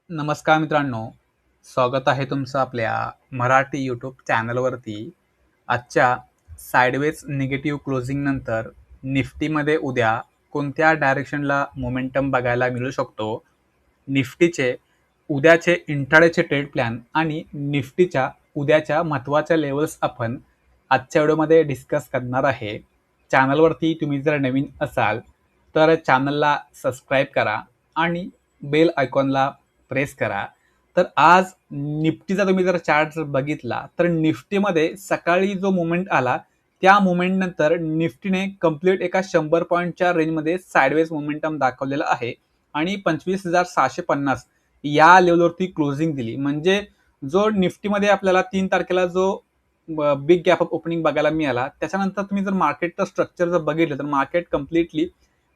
नमस्कार मित्रांनो, स्वागत आहे तुमचं आपल्या मराठी यूट्यूब चॅनलवरती. आजच्या साइडवेज निगेटिव्ह क्लोजिंग नंतर निफ्टीमध्ये उद्या कोणत्या डायरेक्शनला मोमेंटम बघायला मिळू शकतो, निफ्टीचे उद्याचे इंट्राडेचे ट्रेड प्लॅन आणि निफ्टीच्या उद्याच्या महत्त्वाच्या लेवल्स आपण आजच्या व्हिडिओमध्ये डिस्कस करणार आहे. चॅनलवरती तुम्ही जर नवीन असाल तर चॅनलला सबस्क्राईब करा आणि बेल आयकॉनला प्रेस करा. तर आज निफ्टीचा तुम्ही जर चार्ट जर बघितला तर निफ्टीमध्ये सकाळी जो मुवमेंट आला त्या मुवमेंट नंतर निफ्टीने कंप्लीट एका 100 पॉईंटच्या रेंजमध्ये साइडवेज मोमेंटम दाखवलेला आहे आणि 25,650 या लेवलवरती क्लोजिंग दिली. म्हणजे जो निफ्टीमध्ये आपल्याला 3 तारखेला जो बिग गॅप ऑफ ओपनिंग बघायला मिळाला, त्याच्यानंतर तुम्ही जर मार्केटचं स्ट्रक्चर जर बघितलं तर मार्केट कम्प्लिटली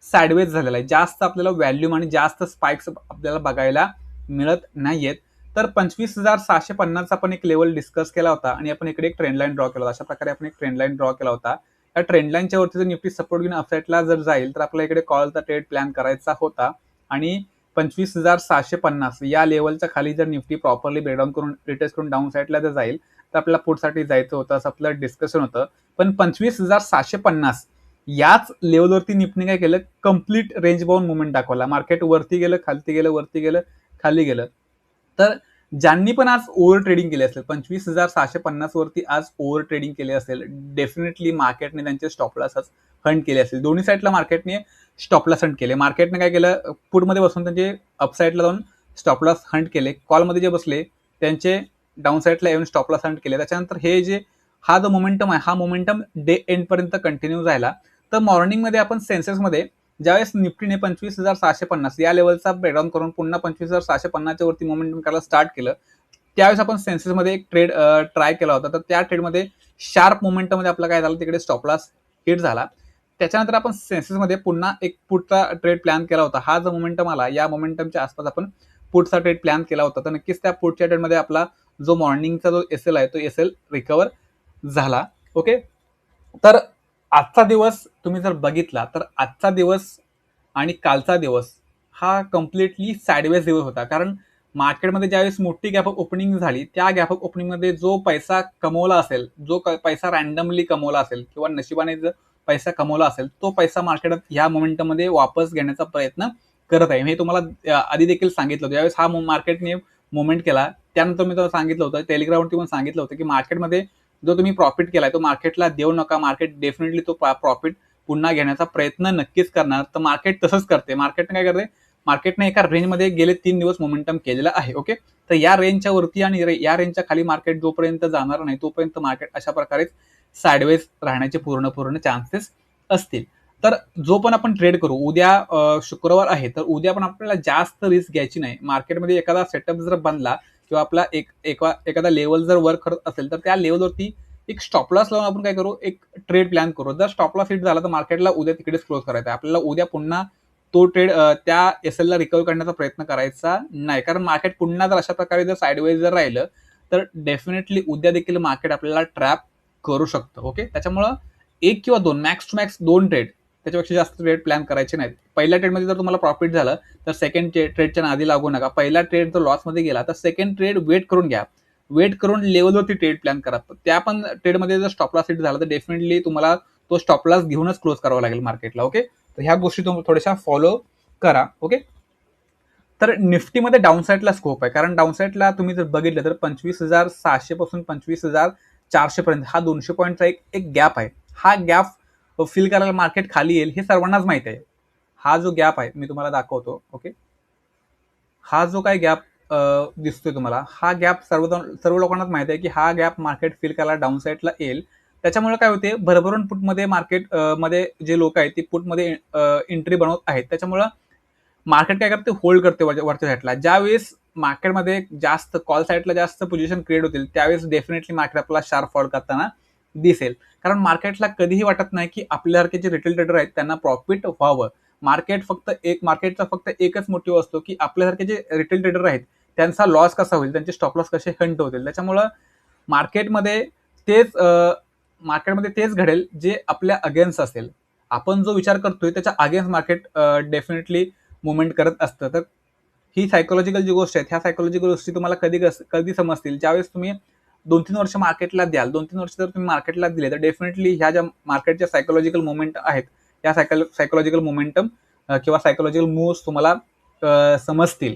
साइडवेज झालेला आहे. जास्त आपल्याला व्हॅल्यूम आणि जास्त स्पाइक्स आपल्याला बघायला मिळत नाहीयेत. तर 25,650 आपण एक लेवल डिस्कस केला होता आणि आपण इकडे एक ट्रेंड लाईन ड्रॉ केला होता. अशा प्रकारे आपण एक ट्रेंड लाईन ड्रॉ केला होता. या ट्रेंड लाईनच्या वरती जर निफ्टी सपोर्ट घेऊन अपसाईडला जर जाईल तर आपल्याला इकडे कॉलचा ट्रेड प्लॅन करायचा होता आणि 25,650 या लेवलच्या खाली जर निफ्टी प्रॉपरली ब्रेकडाऊन करून रिटेस्ट करून डाऊन साईडला जर जाईल तर आपल्याला पुढसाठी जायचं होतं, असं आपलं डिस्कशन होतं. पण 25,650 याच लेवलवरती निफ्टीने काय केलं, कम्प्लीट रेंज बाउंड मुवमेंट दाखवला. मार्केट वरती गेलं, खालती गेलं, वरती गेलं, खाली गेलं. तर ज्यांनी पण आज ओव्हर ट्रेडिंग केले असेल, 25,650 वरती आज ओव्हर ट्रेडिंग केले असेल, डेफिनेटली मार्केटने त्यांचे स्टॉप लॉस हंट केले असेल. दोन्ही साईडला मार्केटने स्टॉप लॉस हंट केले. मार्केटने काय केलं, पुटमध्ये बसून त्यांचे अपसाईडला जाऊन स्टॉप लॉस हंट केले. कॉलमध्ये जे बसले त्यांचे डाऊन साईडला येऊन स्टॉप लॉस हंट केले. त्याच्यानंतर हे जे हा जो मोमेंटम आहे, हा मोमेंटम डे एंड पर्यंत कंटिन्यू राहिला. तर मॉर्निंगमध्ये आपण सेन्सेक्समध्ये ज्यावेळेस निफ्टीने 25,650 या लेवलचा ब्रेकडाऊन करून पुन्हा 25,650 वरती मोमेंटम करायला स्टार्ट केलं, त्यावेळेस आपण सेन्सेसमध्ये एक ट्रेड ट्राय केला होता. तर त्या ट्रेडमध्ये शार्प मोमेंटमध्ये आपला काय झालं, तिकडे स्टॉप लॉस हिट झाला. त्याच्यानंतर आपण सेन्सेसमध्ये पुन्हा एक पुटचा ट्रेड प्लॅन केला होता. हा जो मोमेंटम आला, या मोमेंटमच्या आसपास आपण पुटचा ट्रेड प्लॅन केला होता. तर नक्कीच त्या पुटच्या ट्रेडमध्ये आपला जो मॉर्निंगचा जो एसएल आहे तो एसएल रिकवर झाला. ओके, तर आजचा दिवस तुम्ही जर बघितला तर आजचा दिवस आणि कालचा दिवस हा कम्प्लिटली साइडवेज दिवस होता. कारण मार्केटमध्ये ज्यावेळेस मोठी गॅप ऑफ ओपनिंग झाली, त्या गॅप ऑफ ओपनिंगमध्ये जो पैसा कमवला असेल, जो पैसा रॅन्डमली कमवला असेल किंवा नशिबाने जर पैसा कमवला असेल, तो पैसा मार्केटात ह्या मोमेंटमध्ये वापस घेण्याचा प्रयत्न करत आहे. हे तुम्हाला आधी देखील सांगितलं होतं. ज्यावेळेस हा मार्केटने मुवमेंट केला त्यानंतर मी तुम्हाला सांगितलं होतं, टेलिग्रामवरती पण सांगितलं होतं की मार्केटमध्ये जो तुम्ही प्रॉफिट केलाय तो मार्केटला देऊ नका. मार्केट डेफिनेटली तो प्रॉफिट पुन्हा घेण्याचा प्रयत्न नक्कीच करणार. तर मार्केट तसंच करते. मार्केटने काय करते, मार्केटने एका रेंजमध्ये गेले 3 दिवस मोमेंटम केलेलं आहे. ओके, तर या रेंजच्या वरती आणि या रेंजच्या खाली मार्केट जोपर्यंत जाणार नाही तोपर्यंत मार्केट अशा प्रकारे साइडवेज राहण्याचे पूर्ण चान्सेस असतील. तर जो पण आपण ट्रेड करू, उद्या शुक्रवार आहे तर उद्या पण आपल्याला जास्त रिस्क घ्यायची नाही. मार्केटमध्ये एखादा सेटअप जर बनला किंवा आपला एखादा लेवल जर वर्क करत असेल तर त्या लेवलवरती एक स्टॉप लॉस लावून आपण काय करू, एक ट्रेड प्लॅन करू. जर स्टॉप लॉस हिट झाला तर मार्केटला उद्या तिकडेच क्लोज करायचा आहे. आपल्याला उद्या पुन्हा तो ट्रेड त्या एसएलला रिकव्हर करण्याचा प्रयत्न करायचा नाही. कारण मार्केट पुन्हा जर अशा प्रकारे जर साइडवेज जर राहिलं तर डेफिनेटली उद्या देखील मार्केट आपल्याला ट्रॅप करू शकतं. ओके, त्याच्यामुळं एक किंवा दोन, मॅक्स टू मॅक्स 2 ट्रेड, त्याच्यापेक्षा जास्त ट्रेड प्लॅन करायचे नाहीत. पहिल्या ट्रेडमध्ये जर तुम्हाला प्रॉफिट झालं तर सेकंड ट्रेडच्या नादी लागू नका. पहिला ट्रेड जर लॉसमध्ये गेला तर सेकंड ट्रेड वेट करून घ्या. वेट करून लेवलवरती ट्रेड प्लॅन करा. त्या पण ट्रेडमध्ये जर स्टॉप लॉस हिट झाला तर डेफिनेटली तुम्हाला तो स्टॉप लॉस घेऊनच क्लोज करावा लागेल मार्केटला. ओके, तर ह्या गोष्टी तुम्ही थोड्याशा फॉलो करा. ओके, तर निफ्टीमध्ये डाऊन साईडला स्कोप आहे. कारण डाऊन साईडला तुम्ही जर बघितलं तर 25,600 पासून 25,400 पर्यंत हा 200 पॉईंटचा एक गॅप आहे. हा गॅप फिल करायला मार्केट खाली येईल हे सर्वांनाच माहिती आहे. हा जो गॅप आहे मी तुम्हाला दाखवतो. ओके, हा जो काय गॅप दिसतोय तुम्हाला, हा गॅप सर्व लोकांनाच माहिती आहे की हा गॅप मार्केट फिल करायला डाऊन साईडला येईल. त्याच्यामुळे काय होते, भरभरून पुटमध्ये मार्केट मध्ये जे लोक आहेत ते पुटमध्ये एंट्री बनवत आहेत. त्याच्यामुळं मार्केट काय करते, होल्ड करते वरच्या साईडला. ज्यावेळेस मार्केटमध्ये जास्त कॉल साईडला जास्त पोझिशन क्रिएट होतील त्यावेळेस डेफिनेटली मार्केट आपल्याला शार्प फॉल करताना दिसेल. कारण मार्केटला कधीही वाटत नाही की आपल्यासारखे जे रिटेल ट्रेडर आहेत त्यांना प्रॉफिट व्हावं. मार्केटचा फक्त एकच मोटिव्ह असतो की आपल्यासारखे जे रिटेल ट्रेडर आहेत त्यांचा लॉस कसा होईल, त्यांचे स्टॉप लॉस कसे हंट होतील. त्याच्यामुळं मार्केटमध्ये तेच घडेल जे आपल्या अगेन्स्ट असेल. आपण जो विचार करतोय त्याच्या अगेन्स्ट मार्केट डेफिनेटली मुवमेंट करत असतं. तर ही सायकोलॉजिकल जी गोष्ट आहे, ह्या सायकोलॉजिकल गोष्टी तुम्हाला कधी समजतील, ज्यावेळेस तुम्ही 2-3 वर्ष मार्केटला द्याल. 2-3 वर्ष जर तुम्ही मार्केटला दिले, तर डेफिनेटली ह्या ज्या मार्केटच्या सायकोलॉजिकल मोमेंट आहेत, या सायकोलॉजिकल मोमेंटम किंवा सायकोलॉजिकल मूव्हज तुम्हाला समजतील.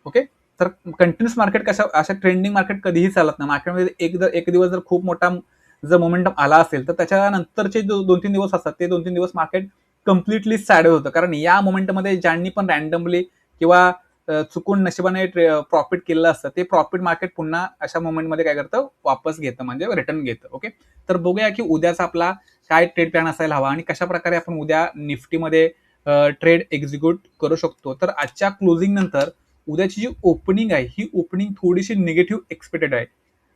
ओके. तर कंटिन्युअस मार्केट अशा ट्रेंडिंग मार्केट कधीही चालत नाही. मार्केटमध्ये एक दिवस जर खूप मोठा जर मोमेंटम आला असेल, तर त्याच्यानंतरचे जो 2-3 दिवस असतात, ते 2-3 दिवस मार्केट कम्प्लिटली साइडवेज होतं. कारण या मोमेंटमध्ये ज्यांनी पण रॅन्डमली किंवा चुकून नशिबाने प्रॉफिट केलेलं असतं, ते प्रॉफिट मार्केट पुन्हा अशा मोमेंटमध्ये काय करतं, वापस घेतं, म्हणजे रिटर्न घेतं. ओके. तर बघूया की उद्याचा आपला काय ट्रेड प्लॅन असायला हवा आणि कशा प्रकारे आपण उद्या निफ्टीमध्ये ट्रेड एक्झिक्यूट करू शकतो. तर आजच्या क्लोजिंग नंतर उद्याची जी ओपनिंग आहे, ही ओपनिंग थोडीशी निगेटिव्ह एक्सपेक्टेड आहे.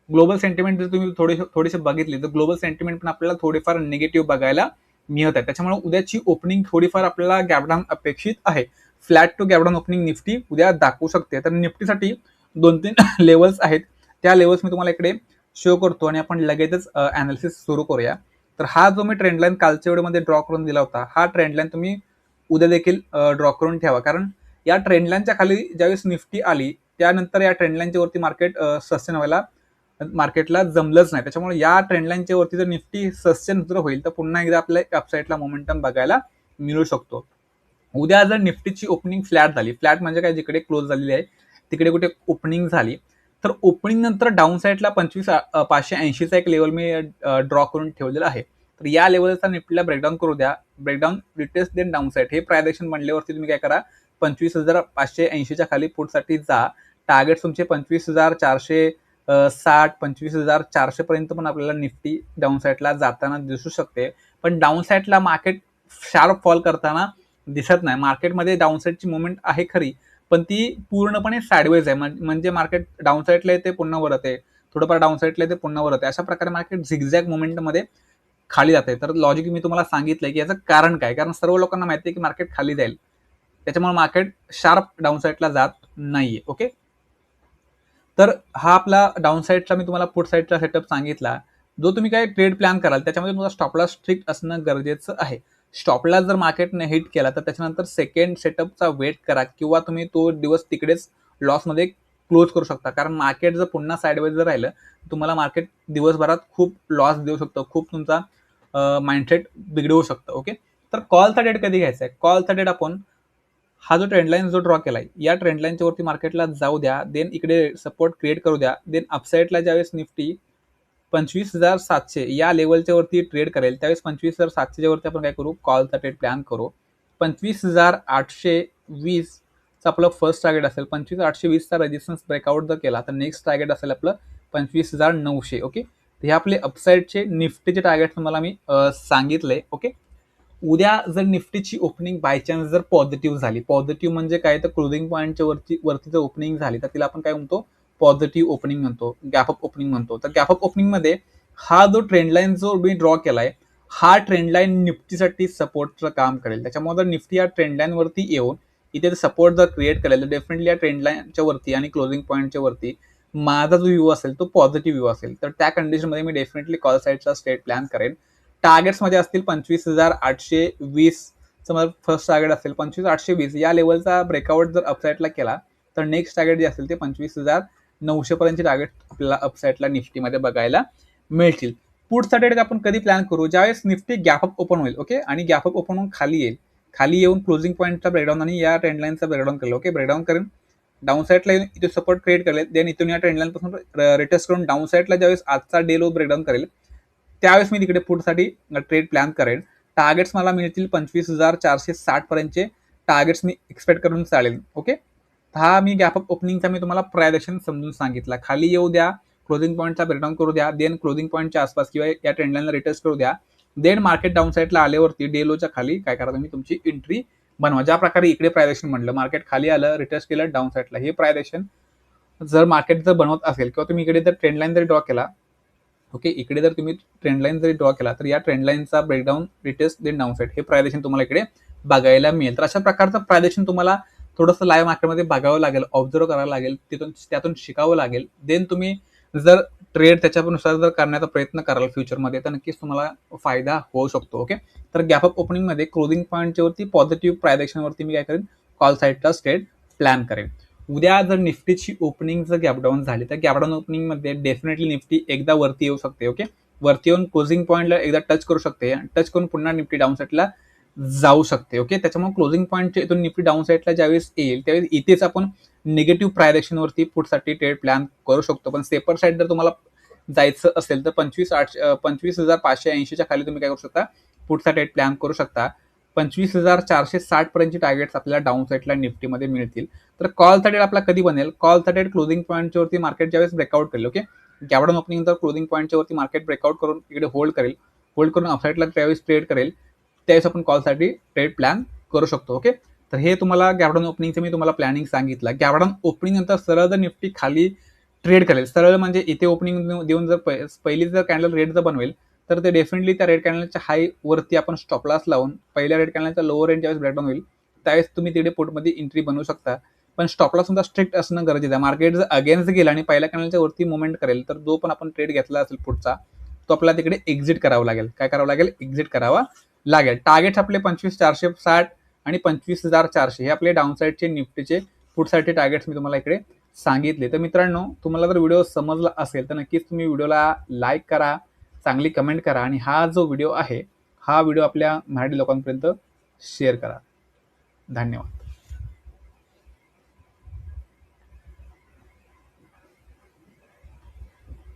ग्लोबल सेंटिमेंट जर तुम्ही थोडीशी बघितली, तर ग्लोबल सेंटिमेंट पण आपल्याला थोडेफार निगेटिव्ह बघायला मिळत आहे. त्याच्यामुळे उद्याची ओपनिंग थोडीफार आपल्याला गॅपडाऊन अपेक्षित आहे. Flat to gap down opening Nifty उद्या दाखवू शकते. तर निफ्टीसाठी 2-3 लेवल्स आहेत. त्या लेवल्स मी तुम्हाला इकडे शो करतो आणि आपण लगेचच अनालिसिस सुरू करूया. तर हा जो मी ट्रेंडलाईन कालच्या व्हिडिओमध्ये ड्रॉ करून दिला होता, हा ट्रेंडलाईन तुम्ही उद्या देखील ड्रॉ करून ठेवा. कारण या ट्रेंडलाईनच्या खाली ज्यावेळेस निफ्टी आली, त्यानंतर या ट्रेंडलाईनच्या वरती मार्केट सस्टेन व्हायला मार्केटला जमलंच नाही. त्याच्यामुळे या ट्रेंडलाईनच्या वरती जर निफ्टी सस्टेन जर होईल, तर पुन्हा एकदा आपल्या अपसाईडला मोमेंटम बघायला मिळू शकतो. उद्या जर निफ्टीची ओपनिंग फ्लॅट झाली, फ्लॅट म्हणजे काय, जिकडे क्लोज झालेली आहे तिकडे कुठे ओपनिंग झाली, तर ओपनिंग नंतर डाऊन साईडला 25,580चा एक लेवल मी ड्रॉ करून ठेवलेला आहे. तर या लेवलचा निफ्टीला ब्रेकडाऊन करू द्या. Breakdown retest then down side, हे प्रायदेशन बनल्यावरती तुम्ही काय करा, 25,580च्या खाली पुटसाठी जा. टार्गेट तुमचे 25,460, 25,400 पर्यंत पण आपल्याला निफ्टी डाऊन साईडला जाताना दिसू शकते. पण डाऊन साईडला मार्केट शार्प फॉल करताना दिसत नाही. मार्केटमध्ये डाऊन साईडची मुवमेंट आहे खरी, पण ती पूर्णपणे साइडवेज आहे. म्हणजे मार्केट डाऊन साईडला येते, पुन्हा वर येते, थोडंफार डाऊन साईडला येते, पुन्हा वर येते. अशा प्रकारे मार्केट झिगझॅग मोमेंटमध्ये खाली जाते. तर लॉजिक मी तुम्हाला सांगितलंय की याचं कारण काय, कारण सर्व लोकांना माहिती आहे की मार्केट खाली जाईल, त्याच्यामुळे मार्केट शार्प डाऊन साईडला जात नाहीये. ओके. तर हा आपला डाऊन साईडचा मी तुम्हाला पुट साईडचा सेटअप सांगितला. जो तुम्ही काय ट्रेड प्लॅन कराल, त्याच्यामध्ये तुम्हाला स्टॉपला स्ट्रिक्ट असणं गरजेचं आहे. स्टॉपला जर मार्केटने हिट केला, तर त्याच्यानंतर सेकंड सेटअपचा वेट करा, किंवा तुम्ही तो दिवस तिकडेच लॉसमध्ये क्लोज करू शकता. कारण मार्केट जर पुन्हा साईडवेज जर राहिलं, तुम्हाला मार्केट दिवसभरात खूप लॉस देऊ शकतं, खूप तुमचा माइंडसेट बिघडवू शकतं. ओके. तर कॉलचा डेट कधी घ्यायचा आहे? कॉलचा डेट आपण हा जो ट्रेंडलाईन जो ड्रॉ केलाय, या ट्रेंडलाईनच्या वरती मार्केटला जाऊ द्या, देन इकडे सपोर्ट क्रिएट करू द्या. देन अपसाईडला ज्यावेळेस निफ्टी 25,700 या लेवलच्या वरती ट्रेड करेल, त्यावेळेस 25,700च्या वरती आपण काय करू, कॉलचा ट्रेड प्लॅन करू. 25,820 आपलं फर्स्ट टार्गेट असेल. 25,820चा रेजिस्टन्स ब्रेकआउट जर केला, तर नेक्स्ट टार्गेट असेल आपलं 25,900. ओके. हे आपले अपसाईडचे निफ्टीचे टार्गेट तुम्हाला मी सांगितले. ओके. उद्या जर निफ्टीची ओपनिंग बाय चान्स जर पॉझिटिव्ह झाली, पॉझिटिव्ह म्हणजे काय, तर क्लोजिंग पॉईंटच्या वरती जर ओपनिंग झाली, तर तिला आपण काय म्हणतो, पॉझिटिव्ह ओपनिंग म्हणतो, गॅपअप ओपनिंग म्हणतो. तर गॅपअप ओपनिंग मध्ये हा जो ट्रेंडलाईन जो मी ड्रॉ केलाय, हा ट्रेंडलाईन निफ्टीसाठी सपोर्टचं काम करेल. त्याच्यामुळे जर निफ्टी या ट्रेंडलाईन वरती येऊन इथे सपोर्ट जर क्रिएट करेल, तर डेफिनेटली या ट्रेंडलाईनच्या वरती आणि क्लोजिंग पॉईंटच्या वरती माझा जो व्ह्यू असेल तो पॉझिटिव्ह व्ह्यू असेल. तर त्या कंडिशनमध्ये मी डेफिनेटली कॉल साईडचा स्ट्रेट प्लॅन करेन. टार्गेट्स मध्ये असतील 25,820 फर्स्ट टार्गेट असेल. 25,820 या लेवलचा ब्रेकआउट जर अपसाईडला केला, तर नेक्स्ट टार्गेट जे असेल ते 25,900 पर्यंतचे टार्गेट आपल्याला अपसाईडला निफ्टीमध्ये बघायला मिळतील. पुढचा ट्रेड आपण कधी प्लॅन करू, ज्यावेळेस निफ्टी गॅपअप ओपन होईल. ओके. आणि गॅपअप ओपन होऊन खाली येईल, खाली येऊन क्लोजिंग पॉईंटचा ब्रेकडाऊन आणि या ट्रेंडलाईनचा ब्रेकडाऊन करेल. ओके. ब्रेकडाऊन करेन, डाऊन साईडला इथे सपोर्ट क्रिएट करेल, देन इथून या ट्रेंडलाईन पासून रिटेस्ट करून डाऊन साईडला ज्यावेळेस आजचा डे लो ब्रेकडाऊन करेल, त्यावेळेस मी तिकडे पुढसाठी ट्रेड प्लॅन करेन. टार्गेट्स मला मिळतील 25,460 पर्यंतचे टार्गेट्स मी एक्सपेक्ट करून चालेल. ओके. हा मी गॅपअप ओपनिंगचा मी तुम्हाला प्रायदेशन समजून सांगितला. खाली येऊ द्या, क्लोजिंग पॉईंटचा ब्रेकडाऊन करू द्या, देन क्लोजिंग पॉईंटच्या आसपास किंवा या ट्रेंडलाईनला रिटेस्ट करू द्या. देन मार्केट डाऊन साईडला आल्यावरती डेलोच्या खाली काय करा, तुम्ही तुमची एंट्री बनवा. ज्या प्रकारे इकडे प्रायदेशन म्हणलं, मार्केट खाली आलं, रिटेस्ट केलं डाऊन साईडला, हे प्रायदेशन जर मार्केट जर बनवत असेल, किंवा तुम्ही इकडे जर ट्रेंडलाईन जरी ड्रॉ केला, ओके, इकडे जर तुम्ही ट्रेंडलाईन जरी ड्रॉ केला, तर या ट्रेंडलाईनचा breakdown, retest, then down side, हे प्रायदेशन तुम्हाला इकडे बघायला मिळेल. तर अशा प्रकारचं प्रायदेशन तुम्हाला थोडंसं लाईव्ह मार्केटमध्ये बघावं लागेल, ऑब्झर्व करायला लागेल, त्यातून शिकावं लागेल. देन तुम्ही जर ट्रेड त्याच्यानुसार जर करण्याचा प्रयत्न कराल फ्युचरमध्ये, तर नक्कीच तुम्हाला फायदा होऊ शकतो. ओके. तर गॅपअप ओपनिंगमध्ये क्लोजिंग पॉईंटच्या वरती पॉझिटिव्ह प्रायदेशनवरती मी काय करेन, कॉल साईडचा स्ट्रेट प्लॅन करेन. उद्या जर निफ्टीची ओपनिंग जर गॅपडाऊन झाली तर गॅपडाऊन ओपनिंगमध्ये डेफिनेटली निफ्टी एकदा वरती येऊ शकते. ओके, वरती येऊन क्लोजिंग पॉईंटला एकदा टच करू शकते, टच करून पुन्हा निफ्टी डाऊन साईडला जाऊ शकते. ओके, त्याच्यामुळे क्लोजिंग पॉईंटच्या इथून निफ्टी डाऊन साईडला ज्यावेळेस येईल त्यावेळेस इथेच आपण निगेटिव्ह प्रायरेक्शनवरती पुढसाठी ट्रेड प्लॅन करू शकतो. पण सेपर साईड जर तुम्हाला जायचं असेल तर 25,580च्या खाली तुम्ही काय करू शकता, पुढचा ट्रेड प्लॅन करू शकता. 25,460 पर्यंतची टार्गेट्स आपल्याला डाऊन साईडला निफ्टीमध्ये मिळतील. तर कॉलचा ट्रेड आपला कधी बनेल, कॉलचा ट्रेड क्लोजिंग पॉईंटच्या वरती मार्केट ज्यावेळेस ब्रेकआउट करेल. ओके, गॅपडाऊन ओपनिंग तर क्लोजिंग पॉईंटच्या वरती मार्केट ब्रेकआउट करून इकडे होल्ड करेल, होल्ड करून अपसाईडला त्यावेळेस ट्रेड करेल, त्यावेळेस आपण कॉलसाठी ट्रेड प्लॅन करू शकतो. ओके, तर हे तुम्हाला गॅपडाऊन ओपनिंगचं मी तुम्हाला प्लॅनिंग सांगितलं. गॅपडाऊन ओपनिंग नंतर सरळ जर निफ्टी खाली ट्रेड करेल, सरळ म्हणजे इथे ओपनिंग देऊन जर पहिली जर कॅन्डल रेड जर बनवेल तर ते डेफिनेटली त्या रेड कॅन्डलच्या हाय वरती आपण स्टॉप लॉस लावून पहिल्या रेड कॅन्डलच्या लोअर रेंज ज्यावेळेस ब्रेकडाऊन होईल त्यावेळेस तुम्ही तिकडे पुटमध्ये एंट्री बनवू शकता. पण स्टॉप लॉस सुद्धा स्ट्रिक्ट असणं गरजेचं आहे. मार्केट जर अगेन्स्ट गेला आणि पहिल्या कॅन्डलच्या वरती मुवमेंट करेल तर जो पण आपण ट्रेड घेतला असेल पुढचा तो आपल्याला तिकडे एक्झिट करावं लागेल. काय करावं लागेल, एक्झिट करावा लागेल. टार्गेट्स आपले 25,460 आणि 25,400 हे आपले डाऊन साईडचे निफ्टीचे पुढसाठी टार्गेट्स मी तुम्हाला इकडे सांगितले. तर मित्रांनो, तुम्हाला जर व्हिडिओ समजला असेल तर नक्कीच तुम्ही व्हिडिओला लाईक करा, चांगली कमेंट करा आणि हा जो व्हिडिओ आहे हा व्हिडिओ आपल्या मराठी लोकांपर्यंत शेअर करा. धन्यवाद.